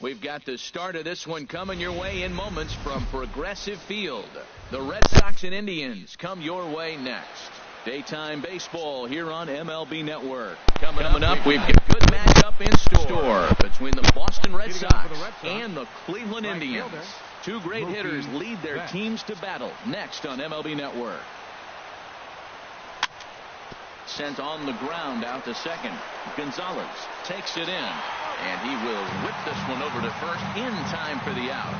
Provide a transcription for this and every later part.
We've got the start of this one coming your way in moments from Progressive Field. The Red Sox and Indians come your way next. Daytime baseball here on MLB Network. Coming up, we've got a good matchup in store between the Boston Red Sox and the Cleveland Indians. Two great hitters lead their teams to battle next on MLB Network. Sent on the ground out to second. Gonzalez takes it in, and he will whip this one over to first in time for the out.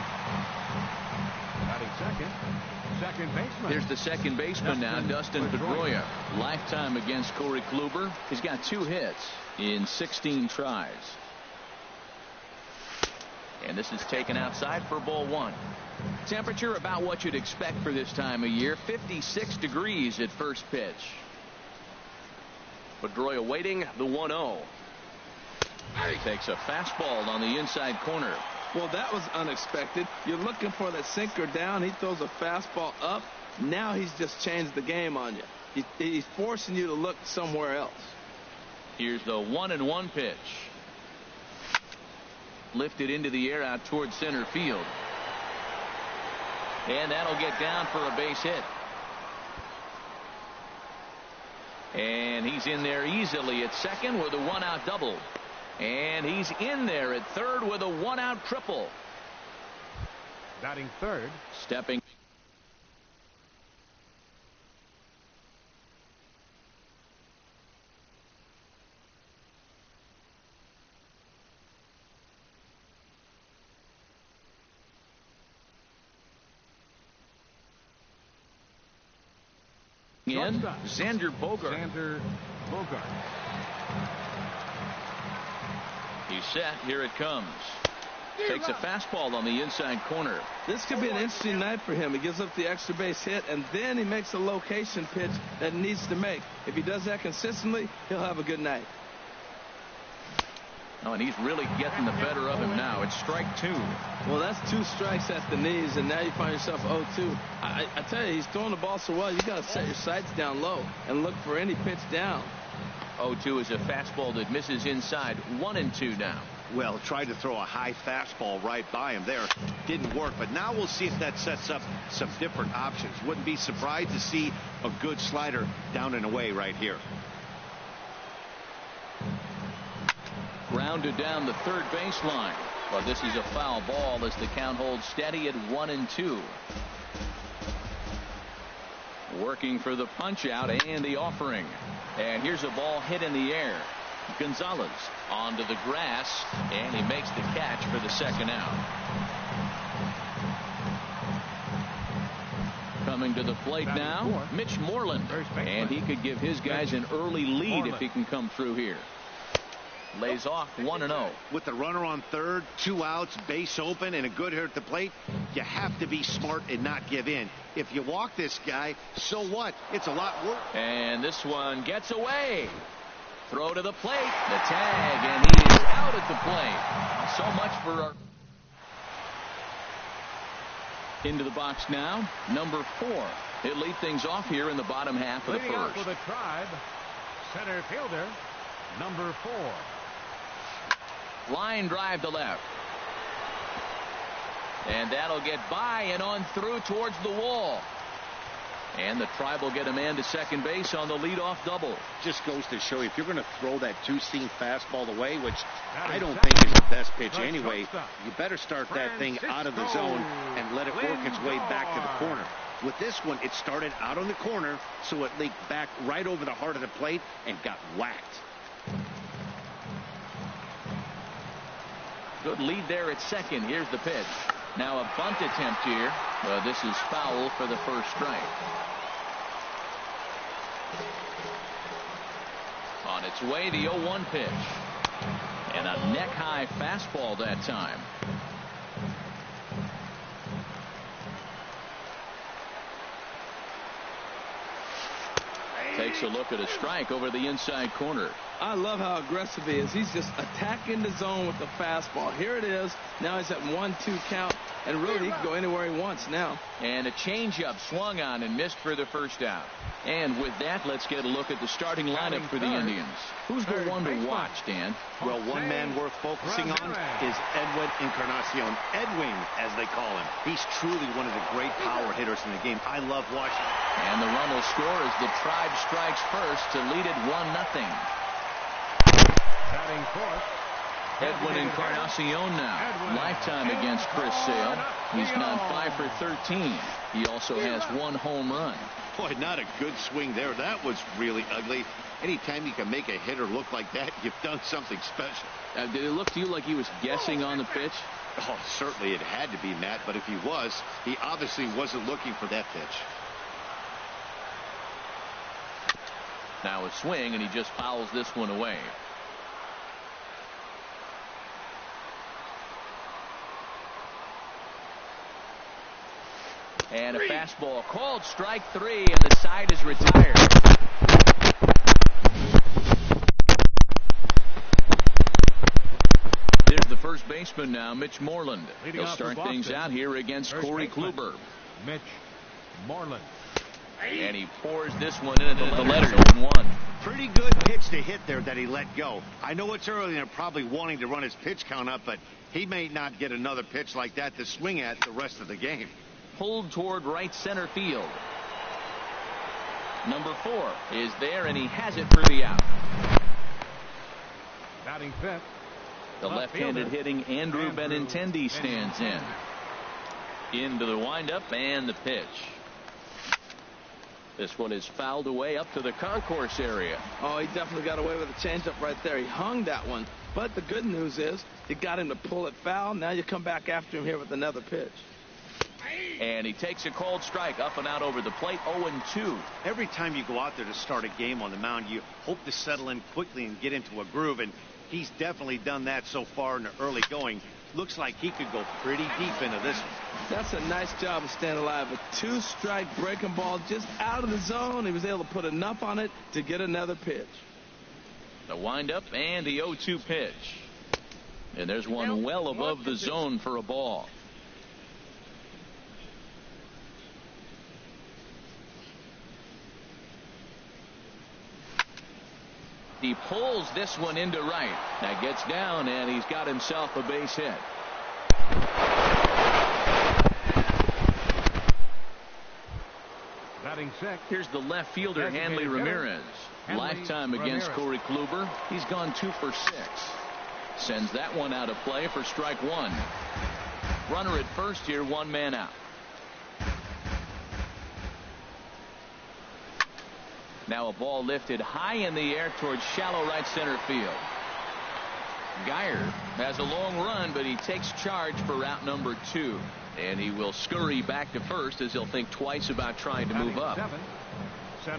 Second baseman. Here's the second baseman now, Dustin Pedroia. Lifetime against Corey Kluber. He's got 2 hits in 16 tries. And this is taken outside for ball 1. Temperature about what you'd expect for this time of year. 56 degrees at first pitch. Pedroia waiting the 1-0. He takes a fastball on the inside corner. Well, that was unexpected. You're looking for that sinker down. He throws a fastball up. Now he's just changed the game on you. He's forcing you to look somewhere else. Here's the 1-1 pitch. Lifted into the air out towards center field. And that'll get down for a base hit. And he's in there easily at second with a 1-out double. And he's in there at third with a 1-out triple. Batting third. Stepping in, Xander Bogart. He's set. Here it comes. Takes a fastball on the inside corner. This could be an interesting night for him. He gives up the extra base hit, and then he makes a location pitch that he needs to make. If he does that consistently, he'll have a good night. Oh, and he's really getting the better of him now. It's strike 2. Well, that's 2 strikes at the knees, and now you find yourself 0-2. I tell you, he's throwing the ball so well, you got to set your sights down low and look for any pitch down. 0-2 is a fastball that misses inside. 1-2 now. Well, tried to throw a high fastball right by him there. Didn't work, but now we'll see if that sets up some different options. Wouldn't be surprised to see a good slider down and away right here. Grounded down the third baseline. But this is a foul ball as the count holds steady at 1-2. Working for the punch out and the offering. And here's a ball hit in the air. Gonzalez onto the grass, and he makes the catch for the second out. Coming to the plate now, Mitch Moreland. And he could give his guys an early lead if he can come through here. Lays off 1-0. With the runner on third, 2 outs, base open, and a good hitter at the plate, you have to be smart and not give in. If you walk this guy, so what? It's a lot worse. And this one gets away. Throw to the plate, the tag, and he is out at the plate. So much for our... Into the box now, number 4. He'll lead things off here in the bottom half of the Leading off first. for the Tribe, center fielder, number 4. Line drive to left. And that'll get by and on through towards the wall. And the Tribe will get a man to second base on the leadoff double. Just goes to show you, if you're going to throw that 2-seam fastball away, which I don't think is the best pitch anyway, you better start that thing out of the zone and let it work its way back to the corner. With this one, it started out on the corner, so it leaked back right over the heart of the plate and got whacked. Good lead there at second. Here's the pitch. Now a bunt attempt here. This is foul for the first strike. On its way, the 0-1 pitch. And a neck-high fastball that time. Takes a look at a strike over the inside corner. I love how aggressive he is. He's just attacking the zone with the fastball. Here it is. Now he's at 1-2 count, and really he can go anywhere he wants now. And a changeup swung on and missed for the first out. And with that, let's get a look at the starting lineup for the Indians. Who's the one to watch, Dan? Well, one man worth focusing on is Edwin Encarnacion. Edwin, as they call him. He's truly one of the great power hitters in the game. I love watching. And the run will score as the Tribe strikes first to lead it 1-0. Batting fourth, Edwin Encarnacion now. Lifetime against Chris Sale. He's gone 5 for 13. He also has 1 home run. Boy, not a good swing there. That was really ugly. Anytime you can make a hitter look like that, you've done something special. Did it look to you like he was guessing on the pitch? Oh, certainly it had to be, Matt, but if he was, he obviously wasn't looking for that pitch. Now a swing, and he just fouls this one away. And a fastball called strike 3, and the side is retired. There's the first baseman now, Mitch Moreland. He'll start things out here against Corey Kluber. Mitch Moreland. And he pours this one in at the letters 0-1. Pretty good pitch to hit there that he let go. I know it's early and they're probably wanting to run his pitch count up, but he may not get another pitch like that to swing at the rest of the game. Pulled toward right center field. Number 4 is there, and he has it for the out. Batting fifth, The left-handed hitting Andrew Benintendi stands in. Into the windup and the pitch. This one is fouled away up to the concourse area. Oh, he definitely got away with a changeup right there. He hung that one. But the good news is you got him to pull it foul. Now you come back after him here with another pitch. And he takes a cold strike up and out over the plate, 0-2. Every time you go out there to start a game on the mound, you hope to settle in quickly and get into a groove, and he's definitely done that so far in the early going. Looks like he could go pretty deep into this one. That's a nice job of staying alive. A 2-strike breaking ball just out of the zone. He was able to put enough on it to get another pitch. The windup and the 0-2 pitch. And there's one well above the zone for a ball. He pulls this one into right. That gets down, and he's got himself a base hit. batting sixth. Here's the left fielder, Hanley Ramirez. Lifetime against Corey Kluber. He's gone 2 for 6. Sends that one out of play for strike 1. Runner at first here, 1 man out. Now a ball lifted high in the air towards shallow right center field. Geyer has a long run, but he takes charge for route number 2. And he will scurry back to first as he'll think twice about trying to move up.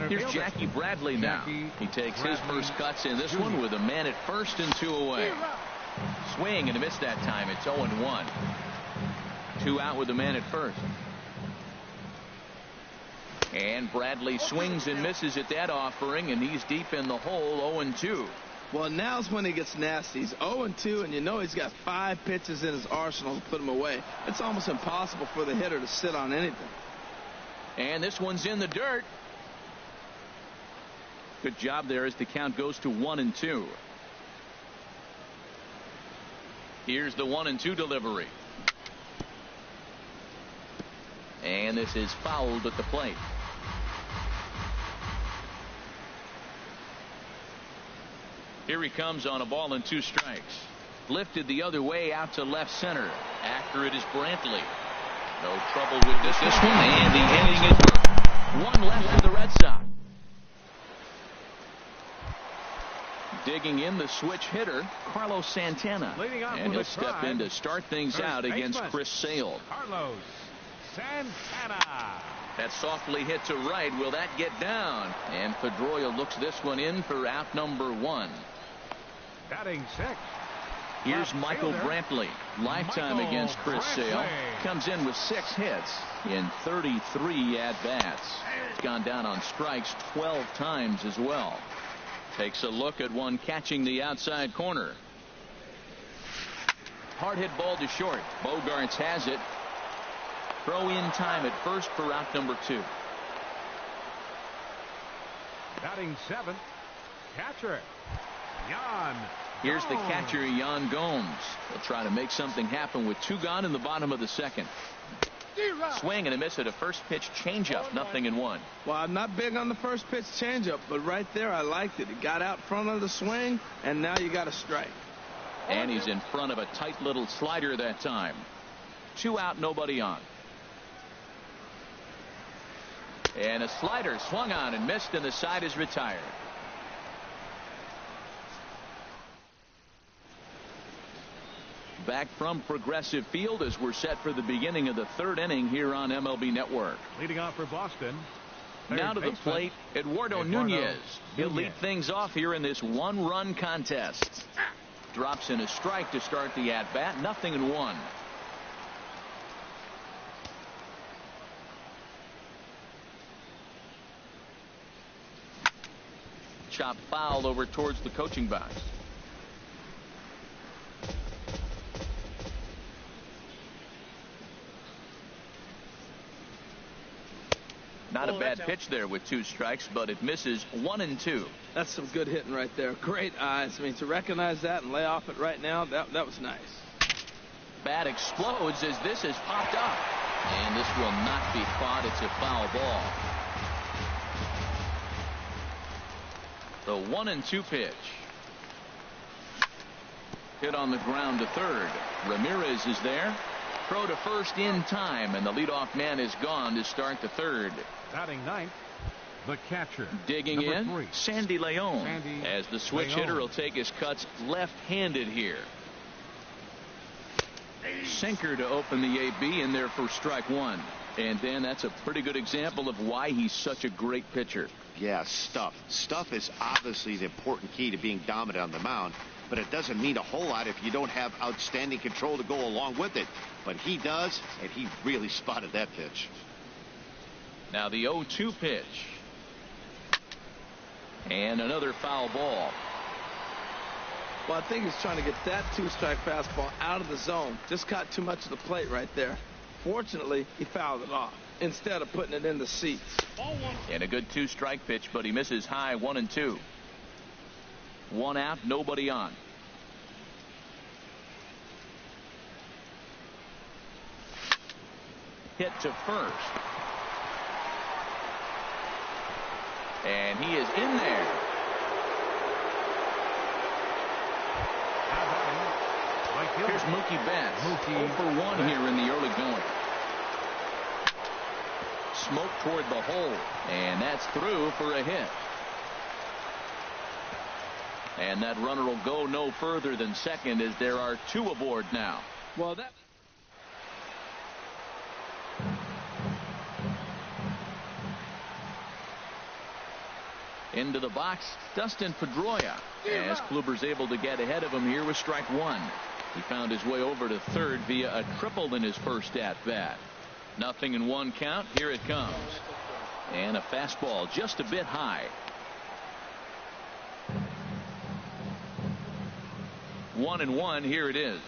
Here's Jackie Bradley now. He takes his first cuts in this one with a man at first and 2 away. Swing and a miss that time. It's 0-1. 2 out with a man at first. And Bradley swings and misses at that offering, and he's deep in the hole, 0-2. Well, now's when he gets nasty. He's 0-2, and you know he's got 5 pitches in his arsenal to put him away. It's almost impossible for the hitter to sit on anything. And this one's in the dirt. Good job there as the count goes to 1-2. Here's the 1-2 delivery. And this is fouled at the plate. Here he comes on a ball and 2 strikes. Lifted the other way out to left center. After it is Brantley. No trouble with this one, and the inning is over. 1 left for the Red Sox. Digging in the switch hitter, Carlos Santana. And he'll step in to start things out against Chris Sale. Carlos Santana. That softly hit to right. Will that get down? And Pedroia looks this one in for out number 1. Batting 6. Here's Michael Brantley. Lifetime against Chris Sale. Comes in with 6 hits in 33 at-bats. It's gone down on strikes 12 times as well. Takes a look at one catching the outside corner. Hard hit ball to short. Bogarts has it. Throw in time at first for out number 2. Batting 7th, catcher Yan. Here's the catcher, Yan Gomes. He'll try to make something happen with 2 gone in the bottom of the 2nd. Swing and a miss at a first pitch changeup. 0-1. Well, I'm not big on the first pitch changeup, but right there I liked it. It got out front of the swing, and now you got a strike. And he's in front of a tight little slider that time. 2 out, nobody on. And a slider swung on and missed, and the side is retired. Back from Progressive Field as we're set for the beginning of the 3rd inning here on MLB Network. Leading off for Boston. Now to the plate, Eduardo Nunez. He'll lead things off here in this 1-run contest. Drops in a strike to start the at-bat. 0-1. Chop foul over towards the coaching box. Not a bad pitch there with 2 strikes, but it misses. 1-2. That's some good hitting right there. Great eyes. I mean, to recognize that and lay off it right now, that was nice. Bat explodes as this is popped up. And this will not be caught. It's a foul ball. The 1-2 pitch. Hit on the ground to third. Ramirez is there. Throw to first in time, and the leadoff man is gone to start the 3rd. Batting 9th, the catcher. Digging in, 3, Sandy Leon. As the switch hitter will take his cuts left-handed here. Sinker to open the AB in there for strike 1. And then that's a pretty good example of why he's such a great pitcher. Yeah, stuff. Stuff is obviously the important key to being dominant on the mound, but it doesn't mean a whole lot if you don't have outstanding control to go along with it. But he does, and he really spotted that pitch. Now the 0-2 pitch. And another foul ball. Well, I think he's trying to get that 2-strike fastball out of the zone. Just caught too much of the plate right there. Fortunately, he fouled it off instead of putting it in the seats. And a good 2-strike pitch, but he misses high. 1-2. 1 out, nobody on. Hit to first. And he is in there. Here's Mookie Betts. 0 for 1 here in the early going. Smoke toward the hole. And that's through for a hit. And that runner will go no further than second as there are 2 aboard now. Well, that... Into the box, Dustin Pedroia, as Kluber's able to get ahead of him here with strike 1. He found his way over to third via a triple in his first at-bat. 0-1 count. Here it comes. And a fastball just a bit high. 1-1. Here it is.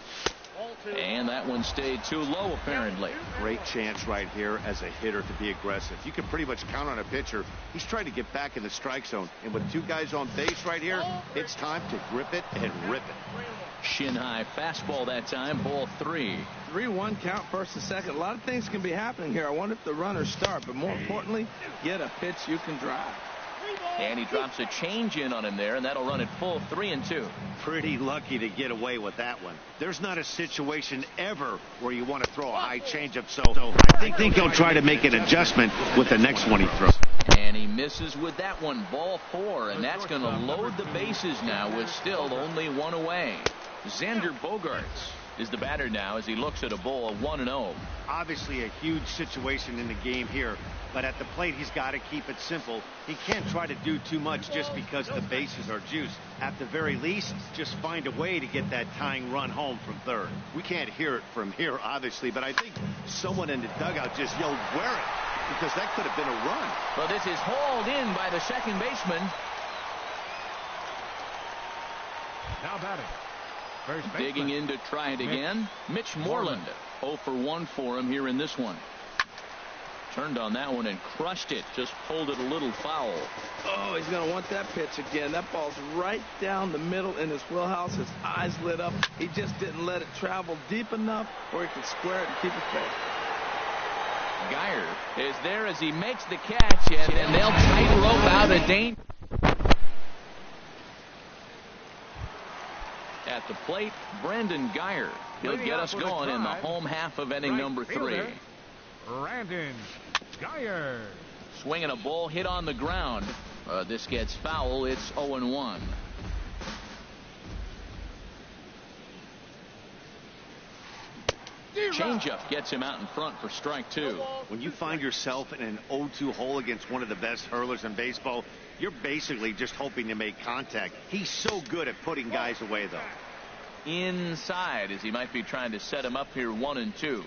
And that one stayed too low, apparently. Great chance right here as a hitter to be aggressive. You can pretty much count on a pitcher. He's trying to get back in the strike zone. And with 2 guys on base right here, it's time to grip it and rip it. Shin high fastball that time. Ball 3. 3-1 count, first and second. A lot of things can be happening here. I wonder if the runners start, but more importantly, get a pitch you can drive. And he drops a change in on him there, and that'll run it full. 3-2. Pretty lucky to get away with that one. There's not a situation ever where you want to throw a high changeup, so I think he'll try to make an adjustment with the next one he throws. And he misses with that one. Ball 4, and that's going to load the bases now with still only 1 away. Xander Bogaerts is the batter now as he looks at a ball of 1-0. Obviously a huge situation in the game here, but at the plate he's got to keep it simple. He can't try to do too much just because the bases are juiced. At the very least, just find a way to get that tying run home from third. We can't hear it from here, obviously, but I think someone in the dugout just yelled, "Wear it," because that could have been a run. Well, this is hauled in by the second baseman. Now batting. First baseman. Digging in to try it again. Mitch Moreland. 0 for 1 for him here in this one. Turned on that one and crushed it. Just pulled it a little foul. Oh, he's going to want that pitch again. That ball's right down the middle in his wheelhouse. His eyes lit up. He just didn't let it travel deep enough where he could square it and keep it fair. Geyer is there as he makes the catch, and they'll tightrope out a danger. At the plate, Brandon Geyer. He'll get us going in the home half of inning number 3. Brandon Geyer. Swinging a ball hit on the ground. This gets foul. It's 0-1. Changeup gets him out in front for strike 2. When you find yourself in an 0-2 hole against one of the best hurlers in baseball, you're basically just hoping to make contact. He's so good at putting guys away, though. Inside, as he might be trying to set him up here 1-2.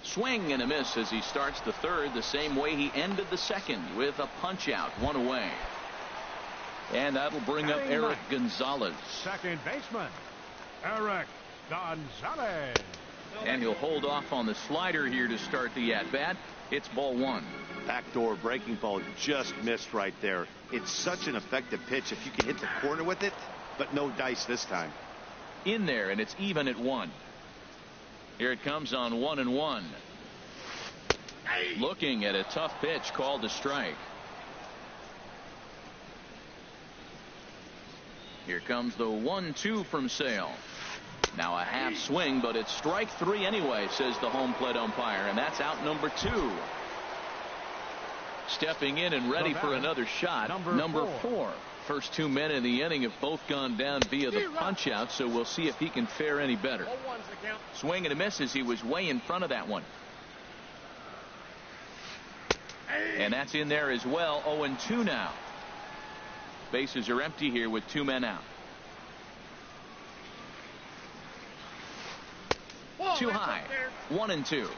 Swing and a miss as he starts the third the same way he ended the second, with a punch out, 1 away. And that'll bring up Eric Gonzalez. Second baseman, Eric Gonzalez. And he'll hold off on the slider here to start the at-bat. It's ball 1. Backdoor breaking ball just missed right there. It's such an effective pitch if you can hit the corner with it, but no dice this time. In there, and it's even at 1. Here it comes on 1-1. Looking at a tough pitch called a strike. Here comes the 1-2 from Sale. Now a half swing, but it's strike 3 anyway, says the home plate umpire, and that's out number 2. Stepping in and ready for another shot, number 4. First 2 men in the inning have both gone down via the punch out, so we'll see if he can fare any better. Swing and a miss as he was way in front of that one. And that's in there as well. 0-2 now. Bases are empty here with 2 men out. Too high. 1-2.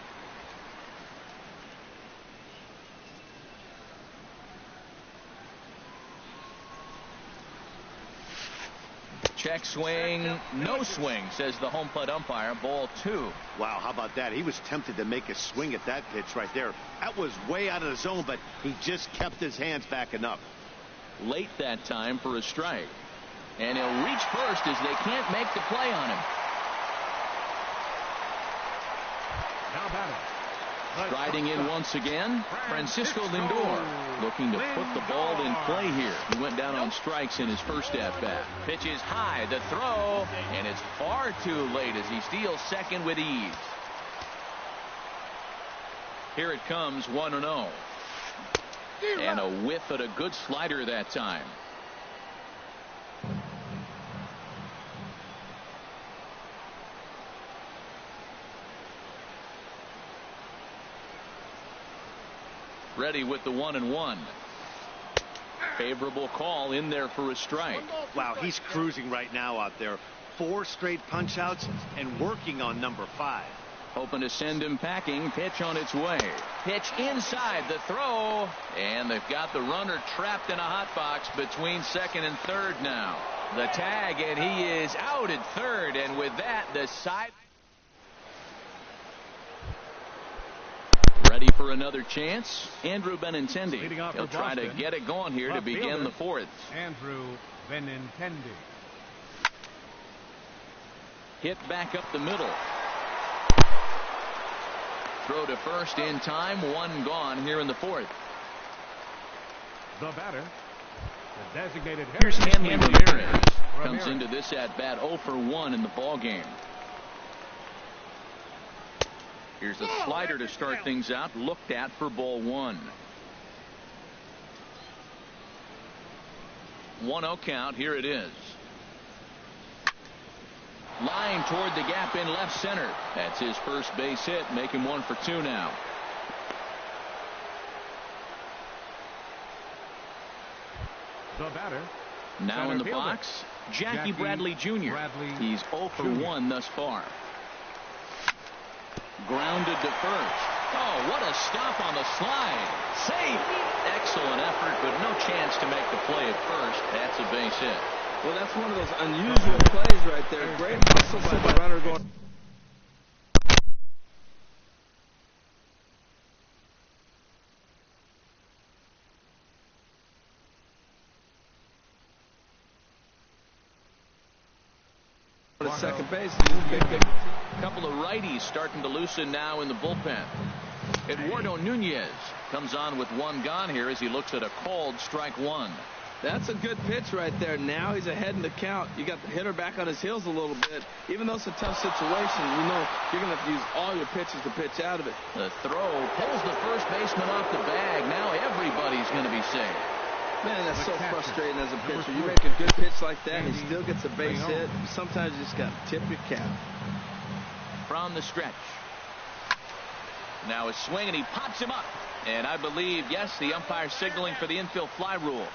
Check swing, no swing, says the home plate umpire. Ball 2. Wow, how about that? He was tempted to make a swing at that pitch right there. That was way out of the zone, but he just kept his hands back enough. Late that time for a strike. And he'll reach first as they can't make the play on him. Now batting. Striding in once again, Francisco Lindor, looking to put the ball in play here. He went down on strikes in his first at-bat. Pitch is high, the throw, and it's far too late as he steals second with ease. Here it comes, 1-0. And a whiff at a good slider that time. Ready with the 1-1. Favorable call in there for a strike. Wow, he's cruising right now out there. 4 straight punch outs and working on number 5. Hoping to send him packing. Pitch on its way. Pitch inside the throw. And they've got the runner trapped in a hot box between second and third now. The tag, and he is out at third. And with that, the side. Ready for another chance? Andrew Benintendi. He'll try to get it going here to begin the 4th. Andrew Benintendi. Hit back up the middle. Throw to first in time. 1 gone here in the 4th. The batter, the designated hitter. Here's Hanley Ramirez. Comes into this at bat 0 for 1 in the ball game. Here's a slider to start things out. Looked at for ball 1. 1-0 count. Here it is. Line toward the gap in left center. That's his first base hit. Make him 1 for 2 now. The batter. Now in the box, Jackie Bradley Jr. He's 0 for 1 thus far. Grounded to first. Oh, what a stop on the slide. Safe. Excellent effort, but no chance to make the play at first. That's a base hit. Well, that's one of those unusual plays right there. Great hustle by the runner going. To second base. A couple of righties starting to loosen now in the bullpen. Eduardo Nunez comes on with one gone here as he looks at a called strike one. That's a good pitch right there. Now he's ahead in the count. You got the hitter back on his heels a little bit. Even though it's a tough situation, you know you're going to have to use all your pitches to pitch out of it. The throw pulls the first baseman off the bag. Now everybody's going to be safe. Man, that's so frustrating as a pitcher. You make a good pitch like that and he still gets a base hit. Sometimes you just got to tip your cap. From the stretch. Now a swing and he pops him up. And I believe, yes, the umpire signaling for the infield fly rule.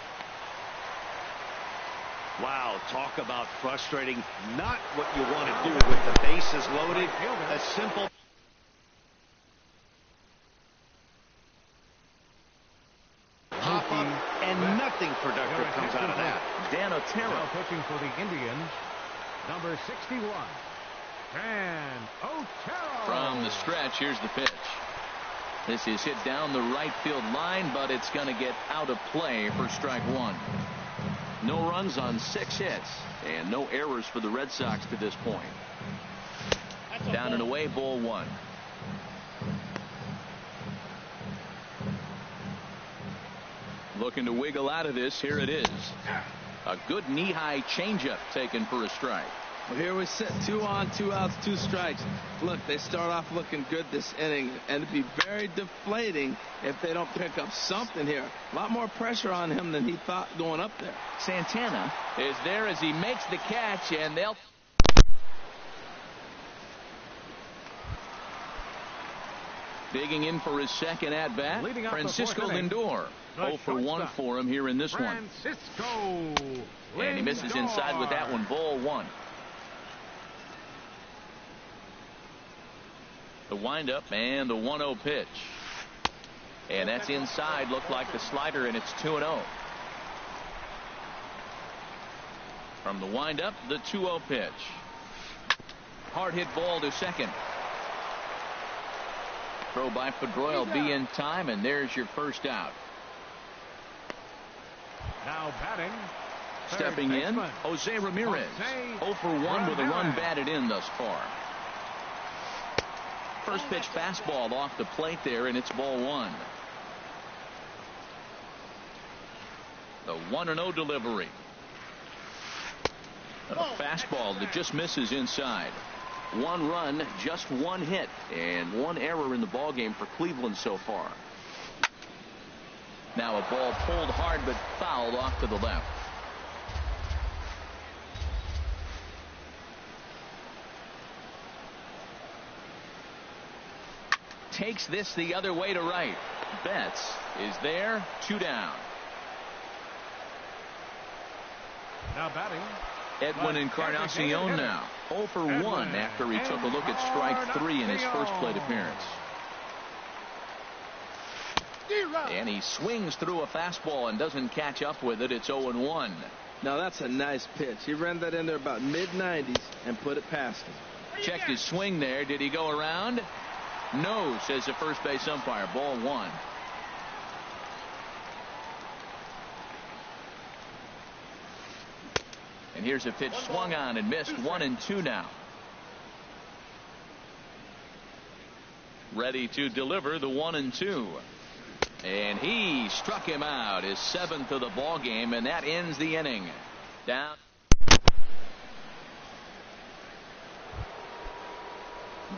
Wow, talk about frustrating. Not what you want to do with the bases loaded. A simple pop up and nothing productive comes out of that. Dan Otero now pitching for the Indians, number 61, Dan Otero. from the stretch. Here's the pitch. This is hit down the right field line, but it's going to get out of play for strike one. No runs on 6 hits and no errors for the Red Sox to this point. Down and away, ball one. Looking to wiggle out of this. Here it is. A good knee-high changeup taken for a strike. Well, here we sit, 2 on, 2 outs, 2 strikes. Look, they start off looking good this inning, and it'd be very deflating if they don't pick up something here. A lot more pressure on him than he thought going up there. Santana is there as he makes the catch, and they'll... Digging in for his second at-bat, Francisco Lindor. 0 for 1 for him here in this one. And he misses inside with that one, ball one. The windup and the 1-0 pitch. And that's inside. Looked like the slider, and it's 2-0. From the windup, the 2-0 pitch. Hard hit ball to second. Throw by Pedroia will be in time, and there's your first out. Now batting. Stepping in, Jose Ramirez. 0 for 1 with a run batted in thus far. First pitch fastball off the plate there, and it's ball one. The 1-0 delivery. A fastball that just misses inside. 1 run, just 1 hit, and 1 error in the ballgame for Cleveland so far. Now a ball pulled hard but fouled off to the left. Takes this the other way to right. Betts is there, 2 down. Now batting. Edwin Encarnacion now 0 for 1 after he took a look at strike 3 in his first plate appearance. And he swings through a fastball and doesn't catch up with it. It's 0-1. Now that's a nice pitch. He ran that in there about mid-90s and put it past him. Checked his swing there. Did he go around? No, says the first base umpire. Ball one. And here's a pitch swung on and missed. 1-2 now. Ready to deliver the 1-2. And he struck him out, his 7th of the ball game, and that ends the inning. Down.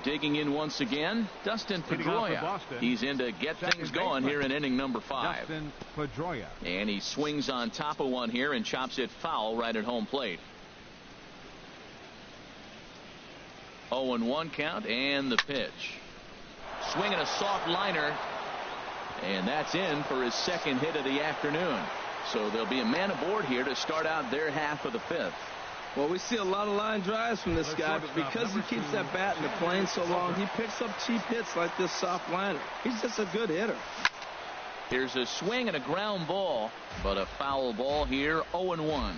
Digging in once again, Dustin Pedroia. He's in to get things going here in inning number 5. Dustin Pedroia. And he swings on top of one here and chops it foul right at home plate. 0-1 count and the pitch. Swinging a soft liner. And that's in for his 2nd hit of the afternoon. So there'll be a man aboard here to start out their half of the 5th. Well, we see a lot of line drives from this guy, but because he keeps that bat in the plane so long, he picks up cheap hits like this soft liner. He's just a good hitter. Here's a swing and a ground ball, but a foul ball here. 0-1.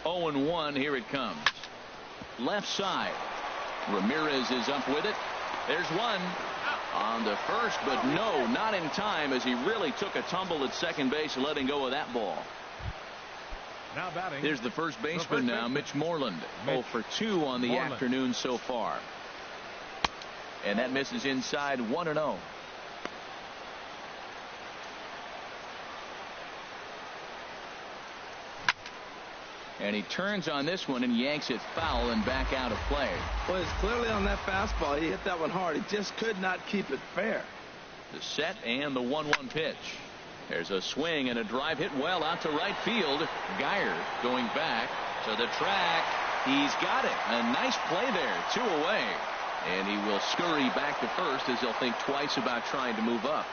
0-1. Here it comes. Left side. Ramirez is up with it. There's one on the first, but no, not in time, as he really took a tumble at second base, letting go of that ball. Now batting. Here's the first baseman now, Mitch Moreland. 0 for 2 on the afternoon so far. And that misses inside. 1-0. And he turns on this one and yanks it foul and back out of play. Well, it's clearly on that fastball. He hit that one hard. He just could not keep it fair. The set and the 1-1 pitch. There's a swing and a drive hit well out to right field. Geyer going back to the track. He's got it. A nice play there. 2 away. And he will scurry back to first as he'll think twice about trying to move up.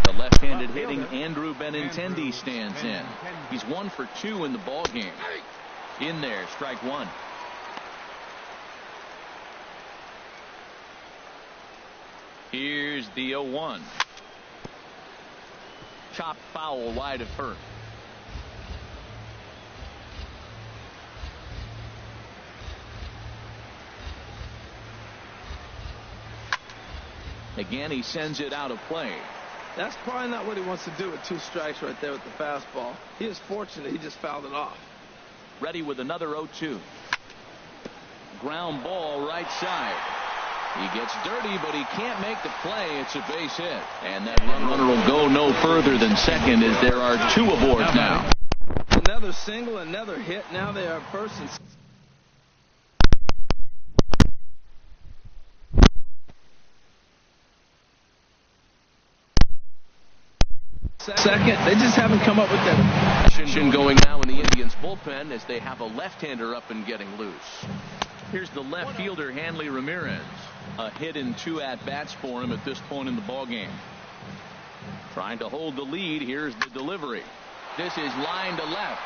The left-handed hitting Andrew Benintendi stands in. He's 1 for 2 in the ball game. In there, strike 1. Here's the 0-1. Chopped foul wide of first. Again, he sends it out of play. That's probably not what he wants to do with 2 strikes right there with the fastball. He is fortunate he just fouled it off. Ready with another 0-2. Ground ball right side. He gets dirty, but he can't make the play. It's a base hit. And that runner will go no further than second as there are 2 aboard now. Another single, another hit. Now they are first and second. They just haven't come up with that. Action going now in the Indians bullpen as they have a left-hander up and getting loose. Here's the left fielder, Hanley Ramirez. A hit in 2 at-bats for him at this point in the ballgame. Trying to hold the lead. Here's the delivery. This is line to left.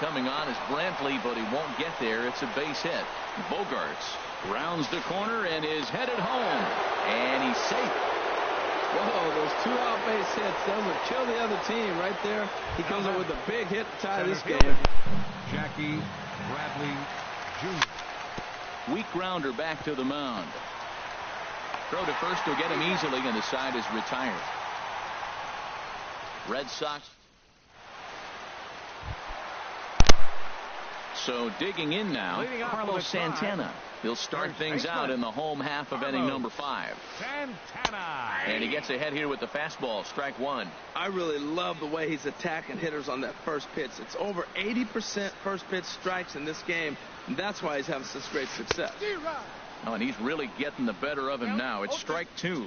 Coming on is Brantley, but he won't get there. It's a base hit. Bogarts rounds the corner and is headed home. And he's safe. Whoa, those 2 out base hits. Those will kill the other team right there. He comes up with a big hit to tie this game. Jackie Bradley Jr. Weak grounder back to the mound. Throw to first will get him easily, and the side is retired. Red Sox. So digging in now, Carlos Santana. He'll start things out in the home half of inning number 5. Santana. And he gets ahead here with the fastball. Strike 1. I really love the way he's attacking hitters on that first pitch. It's over 80% first pitch strikes in this game, and that's why he's having such great success. Oh, and he's really getting the better of him now. It's strike 2.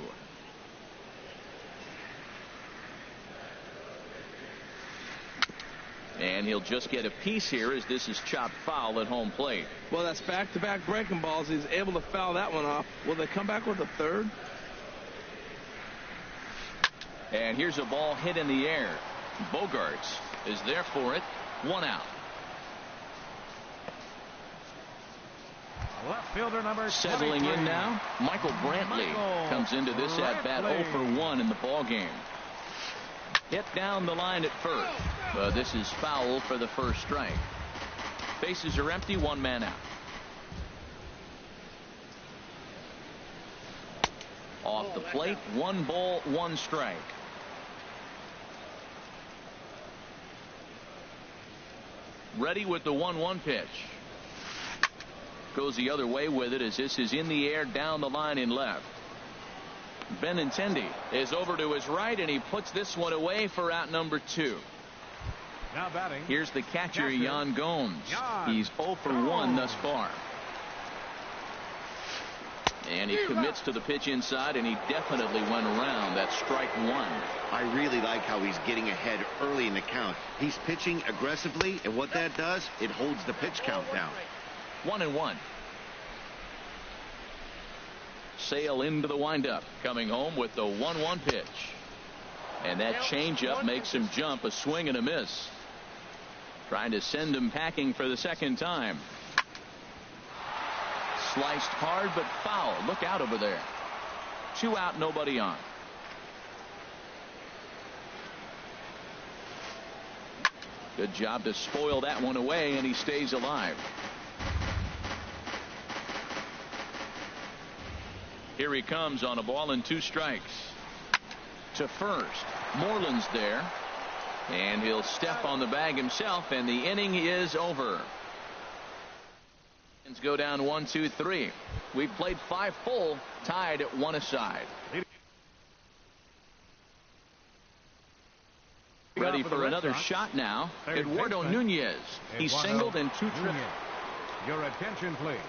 And he'll just get a piece here as this is chopped foul at home plate. Well, that's back-to-back breaking balls. He's able to foul that one off. Will they come back with a third? And here's a ball hit in the air. Bogarts is there for it. 1 out. Left fielder number Settling 23. in now, Michael Brantley comes into this at-bat 0 for 1 in the ball game. Hit down the line at first. But this is foul for the first strike. Bases are empty, 1 man out. Off the plate, 1 ball, 1 strike. Ready with the 1-1 pitch. Goes the other way with it as this is in the air down the line in left. Benintendi is over to his right, and he puts this one away for out number 2. Now batting. Here's the catcher, Yan Gomes. He's 0 for 1 thus far. And he commits to the pitch inside, and he definitely went around. That's strike 1. I really like how he's getting ahead early in the count. He's pitching aggressively, and what that does, it holds the pitch count down. 1-1. Sale into the windup. Coming home with the 1-1 pitch. And that changeup makes him jump. A swing and a miss. Trying to send him packing for the second time. Sliced hard but foul. Look out over there. 2 out, nobody on. Good job to spoil that one away, and he stays alive. Here he comes on a ball and 2 strikes. To first. Moreland's there. And he'll step on the bag himself, and the inning is over. Go down 1, 2, 3. We've played 5 full, tied at 1 aside. Ready for another shot now. Eduardo Nunez. He's singled in 2 trips. Your attention, please.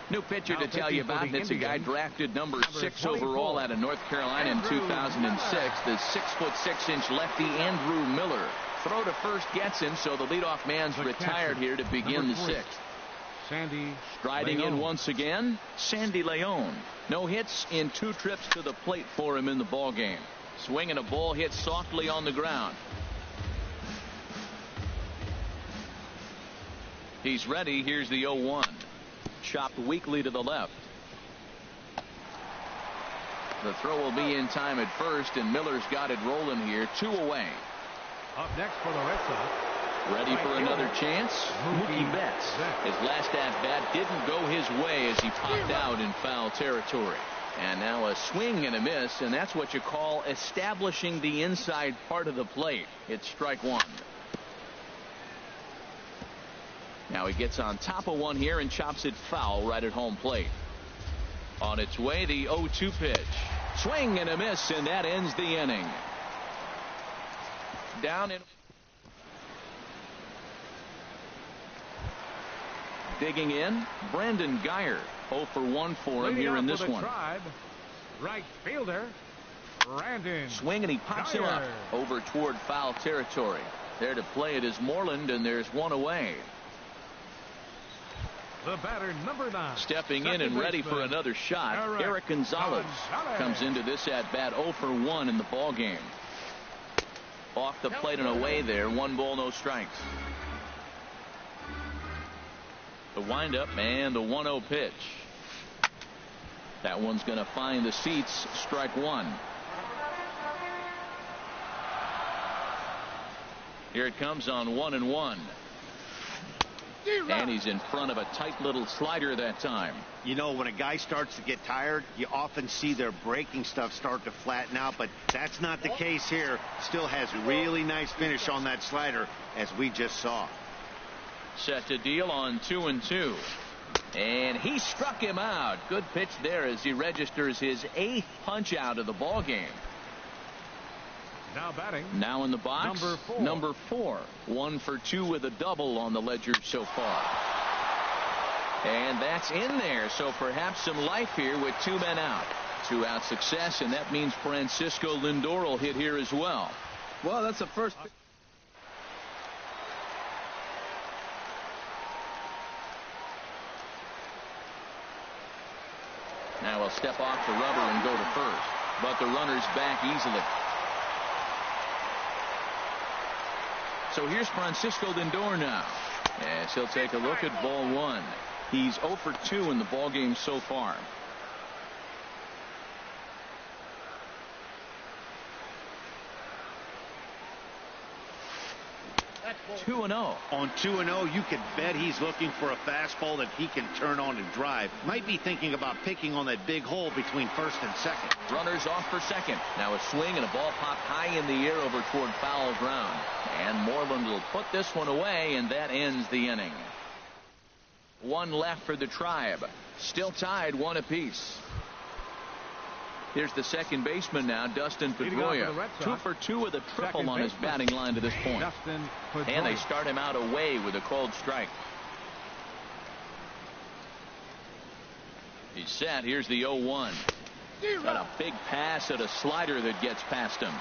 New pitcher to tell you about. It's a guy drafted number 6 overall out of North Carolina in 2006. The 6'6" lefty Andrew Miller. Throw to first gets him, so the leadoff man's retired here to begin the 6th. Sandy Striding Leon. in once again, Sandy Leon. No hits in 2 trips to the plate for him in the ballgame. Swinging a ball hit softly on the ground. He's ready. Here's the 0-1. Chopped weakly to the left. The throw will be in time at first, and Miller's got it rolling here. 2 away. Up next for the Red Sox. Ready for another chance? Mookie Betts. His last at-bat didn't go his way as he popped out in foul territory. And now a swing and a miss, and that's what you call establishing the inside part of the plate. It's strike 1. Now he gets on top of one here and chops it foul right at home plate. On its way, the 0-2 pitch. Swing and a miss, and that ends the inning. Down in. Digging in, Brandon Geyer. 0 for 1 for him here in this one. Tribe, right fielder, Brandon. Swing, and he pops him up over toward foul territory. There to play it is Moreland, and there's 1 away. The batter, number 9. Stepping in and ready for another shot, Eric Gonzalez comes into this at-bat 0 for 1 in the ballgame. Off the plate and away there. 1 ball, no strikes. The windup and the 1-0 pitch. That one's going to find the seats. Strike 1. Here it comes on 1-1. And he's in front of a tight little slider that time. You know, when a guy starts to get tired, you often see their breaking stuff start to flatten out, but that's not the case here. Still has really nice finish on that slider, as we just saw. Set to deal on 2-2. And he struck him out. Good pitch there as he registers his 8th punch out of the ball game. Now batting. Now in the box, number 4. 1 for 2 with a double on the ledger so far. And that's in there, so perhaps some life here with 2 men out. 2-out success, and that means Francisco Lindor will hit here as well. Well, that's the first. Now he'll step off the rubber and go to first, but the runner's back easily. So here's Francisco Lindor now, as he'll take a look at ball 1. He's 0 for 2 in the ball game so far. 2-0. On 2-0, you could bet he's looking for a fastball that he can turn on and drive. Might be thinking about picking on that big hole between first and second. Runners off for second. Now a swing and a ball popped high in the air over toward foul ground. And Moreland will put this one away, and that ends the inning. 1 left for the Tribe. Still tied 1 apiece. Here's the second baseman now, Dustin Pedroia. 2 for 2 with a triple on his batting line to this point. And they start him out away with a called strike. He's set. Here's the 0-1. Got a big pass at a slider that gets past him.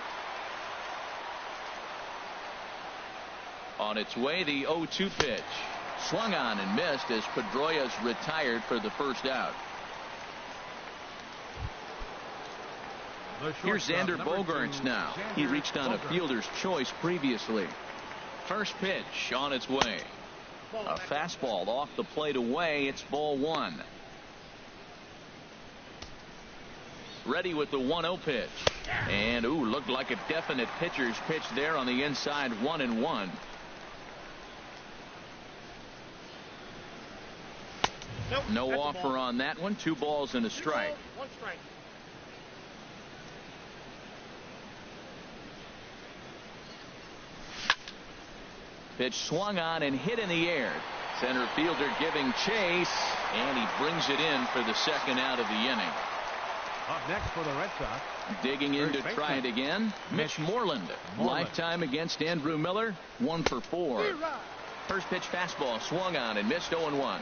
On its way, the 0-2 pitch. Swung on and missed as Pedroia's retired for the first out. Here's Xander Bogaerts now. He reached on a fielder's choice previously. First pitch on its way. A fastball off the plate away. It's ball one. Ready with the 1-0 pitch. And, looked like a definite pitcher's pitch there on the inside. 1-1. No offer on that one. 2 balls and a strike. 1 strike. Pitch swung on and hit in the air. Center fielder giving chase, and he brings it in for the second out of the inning. Up next for the Red Sox. Digging in to try it again, Mitch Moreland. Lifetime against Andrew Miller, 1 for 4. First pitch fastball swung on and missed. 0-1.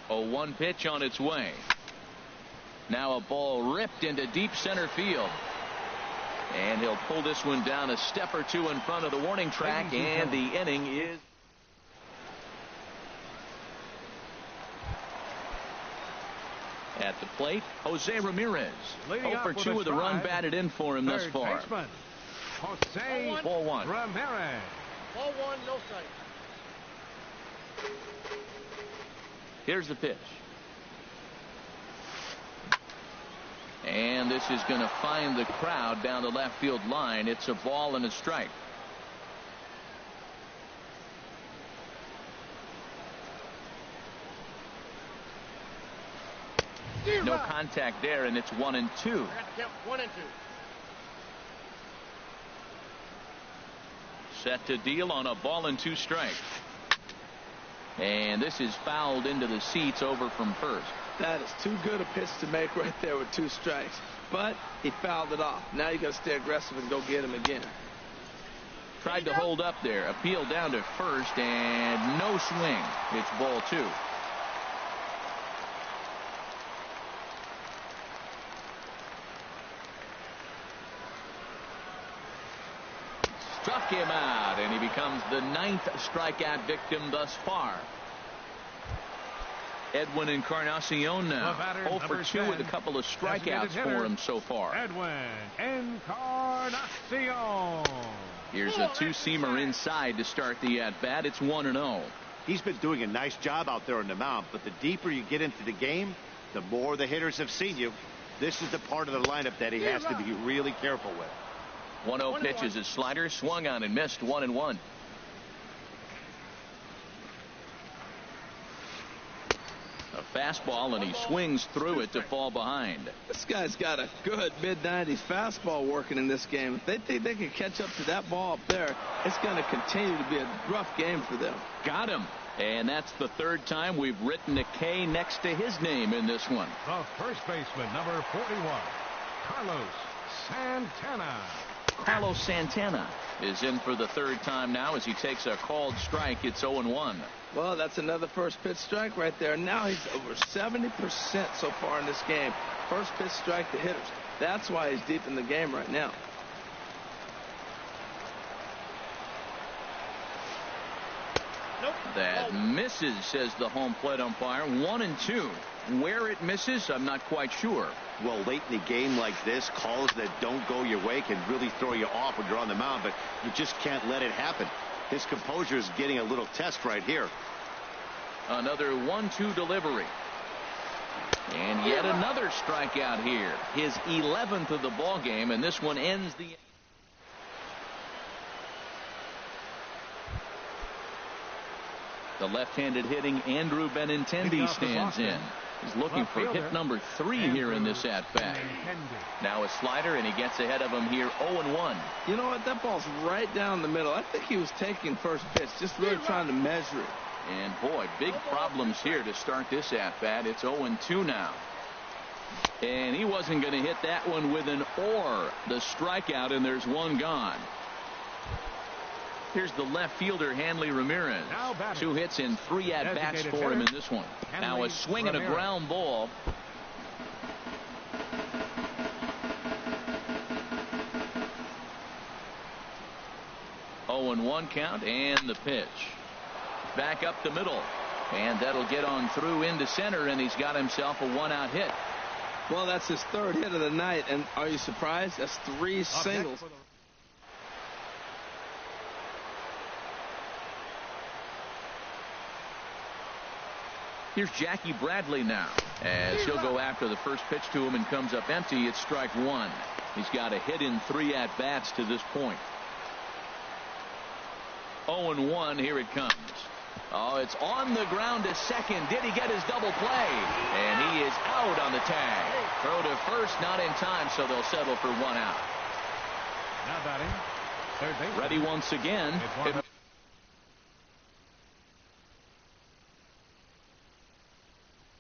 0-1 pitch on its way. Now a ball ripped into deep center field. And he'll pull this one down a step or 2 in front of the warning track, and the inning is. At the plate, Jose Ramirez. 0 for 2 with a run batted in for him thus far. Baseman, Jose Ball 1. Ramirez. Ball 1, no strike. Here's the pitch. And this is going to find the crowd down the left field line. It's a ball and a strike. No contact there, and it's 1-2. 1-2. Set to deal on a ball and 2 strikes. And this is fouled into the seats over from first. That is too good a pitch to make right there with 2 strikes. But he fouled it off. Now you got to stay aggressive and go get him again. Tried to hold up there. Appeal down to first, and no swing. It's ball 2. Struck him out, and he becomes the 9th strikeout victim thus far. Edwin Encarnacion now. 0 for 2 with a couple of strikeouts for him so far. Edwin Encarnacion. Here's a 2-seamer inside to start the at-bat. It's 1-0. He's been doing a nice job out there on the mound, but the deeper you get into the game, the more the hitters have seen you. This is the part of the lineup that he has to be really careful with. 1-0 pitch is a slider, swung on and missed. 1-1. A fastball, and he swings through it to fall behind. This guy's got a good mid-90s fastball working in this game. If they think they can catch up to that ball up there, it's going to continue to be a rough game for them. Got him. And that's the 3rd time we've written a K next to his name in this one. The first baseman, number 41, Carlos Santana. Carlos Santana is in for the 3rd time now as he takes a called strike. It's 0-1. Well, that's another first pitch strike right there. Now he's over 70% so far in this game. First pitch strike to hitters. That's why he's deep in the game right now. That misses, says the home plate umpire. 1-2. Where it misses, I'm not quite sure. Well, late in the game like this, calls that don't go your way can really throw you off when you're on the mound, but you just can't let it happen. His composure is getting a little test right here. Another 1-2 delivery. And yet another strikeout here. His 11th of the ball game, and this one ends the. The left-handed hitting Andrew Benintendi stands in. He's looking for hit number 3 here in this at-bat. Now a slider, and he gets ahead of him here. 0-1. You know what? That ball's right down the middle. I think he was taking first pitch, just really trying to measure it. And boy, big problems here to start this at-bat. It's 0-2 now. And he wasn't going to hit that one with an or. The strikeout, and there's one gone. Here's the left fielder, Hanley Ramirez. 2 hits and 3 at-bats for him in this one. Now a swing and a ground ball. Oh, 0-1 count, and the pitch. Back up the middle. And that'll get on through into center, and he's got himself a one-out hit. Well, that's his third hit of the night, and are you surprised? That's 3 singles. Here's Jackie Bradley now, as he'll go after the first pitch to him and comes up empty. It's strike 1. He's got a hit in 3 at-bats to this point. 0-1, here it comes. Oh, it's on the ground to second. Did he get his double play? And he is out on the tag. Throw to first, not in time, so they'll settle for 1 out. Now batting, third base. Ready once again.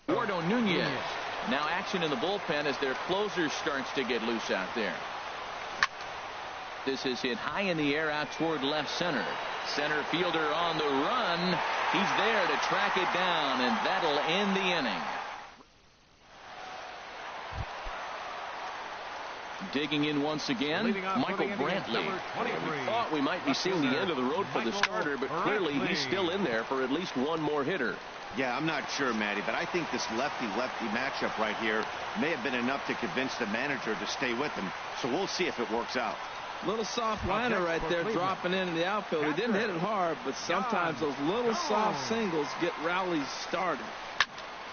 Eduardo Nunez. Now action in the bullpen as their closer starts to get loose out there. This is hit high in the air out toward left center. Center fielder on the run. He's there to track it down, and that'll end the inning. Digging in once again, Michael Brantley. We thought we might be seeing the end of the road for the starter, but clearly he's still in there for at least one more hitter. Yeah, I'm not sure, Matty, but I think this lefty-lefty matchup right here may have been enough to convince the manager to stay with him. So we'll see if it works out. Little soft liner right there dropping in the outfield. He didn't hit it hard, but sometimes those little soft singles get rallies started.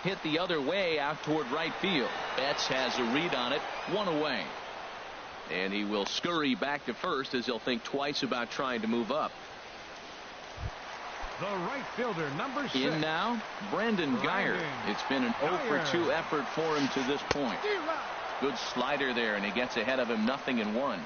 Hit the other way out toward right field. Betts has a read on it. 1 away. And he will scurry back to first as he'll think twice about trying to move up. The right fielder, number 6. In now, Brandon Guyer. It's been an 0-for-2 effort for him to this point. Good slider there, and he gets ahead of him 0-1.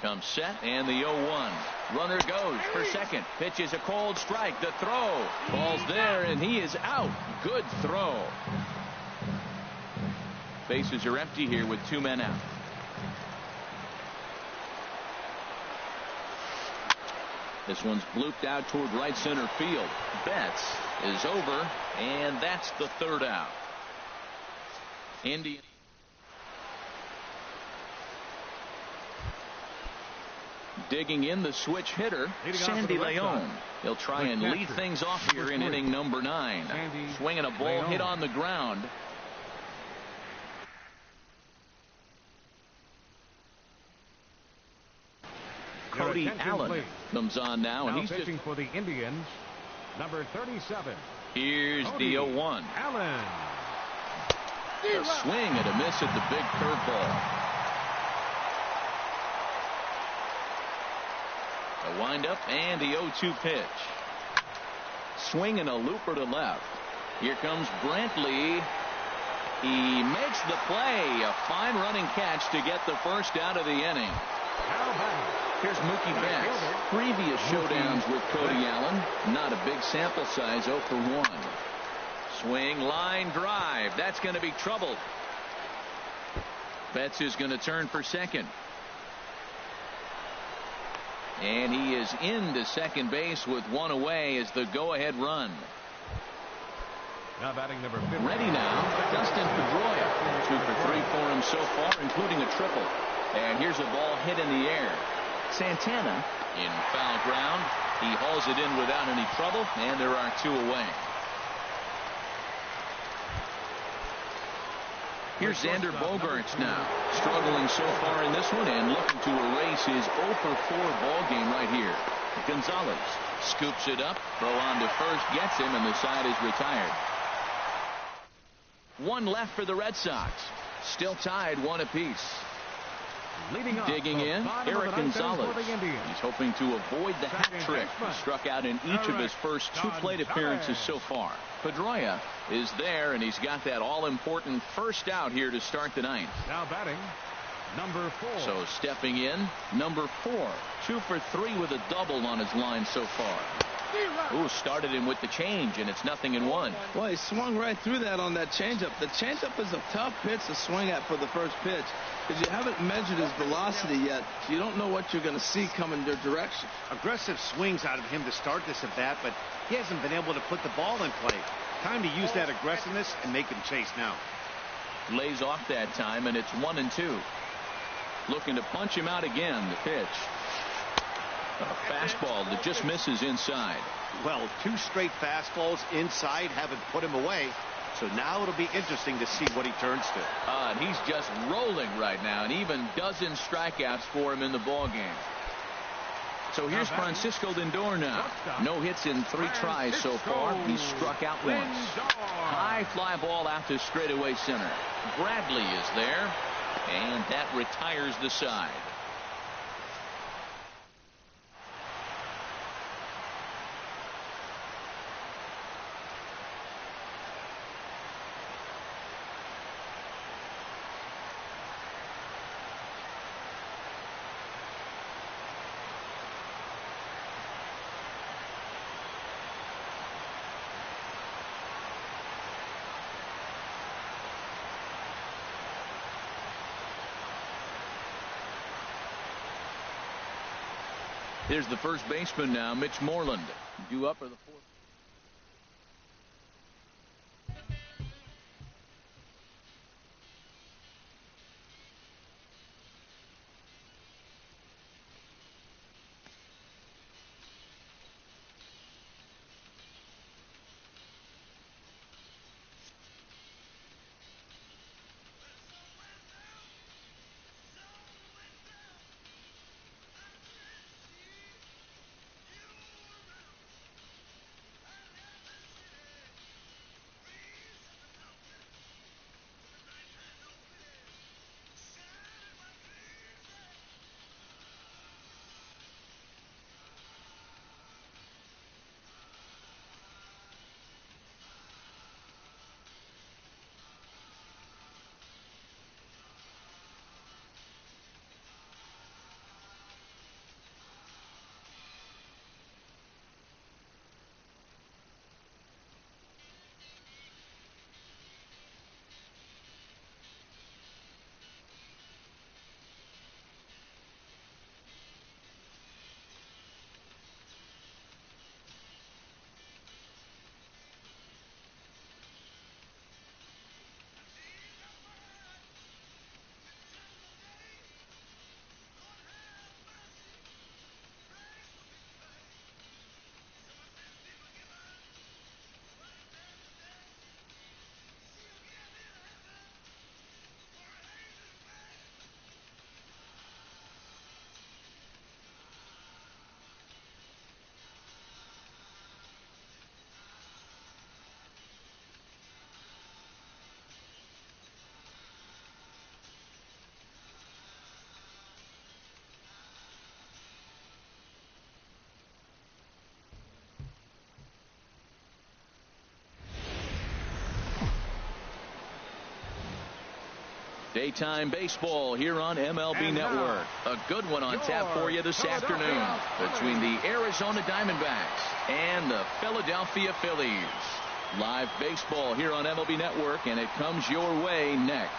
Comes set, and the 0-1. Runner goes for second. Pitch is a cold strike. The throw. Ball's there, and he is out. Good throw. Bases are empty here with 2 men out. This one's blooped out toward right center field. Betts is over, and that's the 3rd out. Indian. Digging in the switch hitter, Sandy Leon. He'll try and lead things off here in inning number 9. Swinging a ball hit on the ground. Cody Allen comes on now, and he's pitching for the Indians, number 37. Here's the 0-1. Allen. A swing and a miss at the big curveball. A windup and the 0-2 pitch. Swing and a looper to left. Here comes Brantley. He makes the play. A fine running catch to get the first out of the inning. Here's Mookie Betts. Previous showdowns with Cody Allen. Not a big sample size, 0-for-1. Swing, line drive. That's going to be trouble. Betts is going to turn for second. And he is into second base with 1 away as the go-ahead run. Now batting number 50. Ready now, Dustin Pedroia. 2 for 3 for him so far, including a triple. And here's a ball hit in the air. Santana in foul ground. He hauls it in without any trouble, and there are 2 away. Here's Xander Bogaerts now, struggling so far in this one and looking to erase his 0-for-4 ball game right here. Gonzalez scoops it up, throw on to first, gets him, and the side is retired. 1 left for the Red Sox. Still tied 1 apiece. Digging in, Eric Gonzalez. He's hoping to avoid the hat trick. He struck out in each of his first 2 plate appearances so far. Pedroia is there, and he's got that all-important first out here to start the 9th. Now batting, number 4. So stepping in, number 4. 2 for 3 with a double on his line so far. Ooh, started him with the change, and it's 0-1. Well, he swung right through that on that changeup. The changeup is a tough pitch to swing at for the first pitch because you haven't measured his velocity yet. So you don't know what you're going to see coming your direction. Aggressive swings out of him to start this at bat, but he hasn't been able to put the ball in play. Time to use that aggressiveness and make him chase now. Lays off that time, and it's 1-2. Looking to punch him out again. The pitch. A fastball that just misses inside. Well, 2 straight fastballs inside haven't put him away. So now it'll be interesting to see what he turns to. And he's just rolling right now, and even dozen strikeouts for him in the ball game. So here's Francisco Lindor now. No hits in 3 tries so far. He's struck out once. High fly ball out to straightaway center. Bradley is there, and that retires the side. Here's the first baseman now, Mitch Moreland. Due up for the 4th. Daytime baseball here on MLB Network. A good one on tap for you this afternoon between the Arizona Diamondbacks and the Philadelphia Phillies. Live baseball here on MLB Network, and it comes your way next.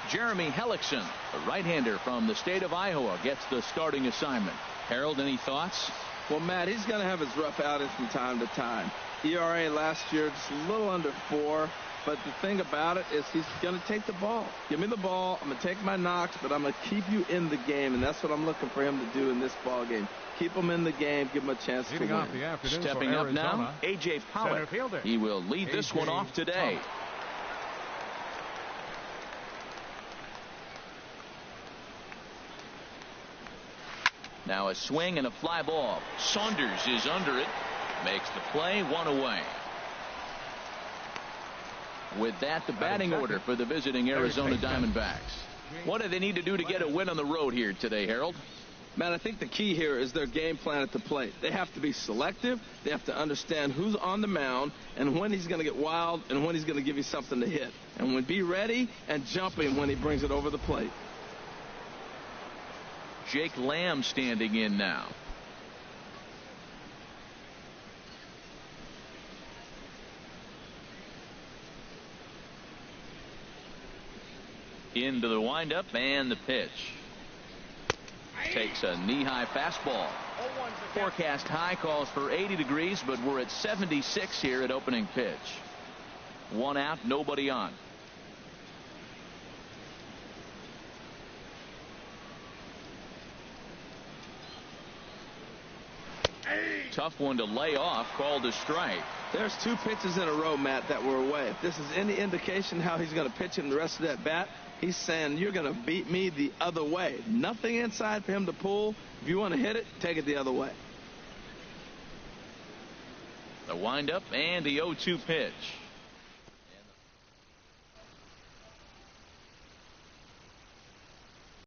Jeremy Hellickson, a right-hander from the state of Iowa, gets the starting assignment. Harold, any thoughts? Well, Matt, he's going to have his rough outings from time to time. ERA last year just a little under 4. But the thing about it is he's going to take the ball. Give me the ball. I'm going to take my knocks, but I'm going to keep you in the game, and that's what I'm looking for him to do in this ball game. Keep him in the game. Give him a chance to win. Stepping up now, A.J. Pollock. He will lead this one off today. Now a swing and a fly ball. Saunders is under it. Makes the play, 1 away. With that, the batting order for the visiting Arizona Diamondbacks. What do they need to do to get a win on the road here today, Harold? Man, I think the key here is their game plan at the plate. They have to be selective. They have to understand who's on the mound and when he's going to get wild and when he's going to give you something to hit. And be ready and jumping when he brings it over the plate. Jake Lamb standing in now. Into the windup and the pitch. Takes a knee-high fastball. Forecast high calls for 80 degrees, but we're at 76 here at opening pitch. 1 out, nobody on. Tough one to lay off, called a strike. There's 2 pitches in a row, Matt, that were away. If this is any indication how he's going to pitch him the rest of that bat, he's saying you're going to beat me the other way. Nothing inside for him to pull. If you want to hit it, take it the other way. The windup and the 0-2 pitch.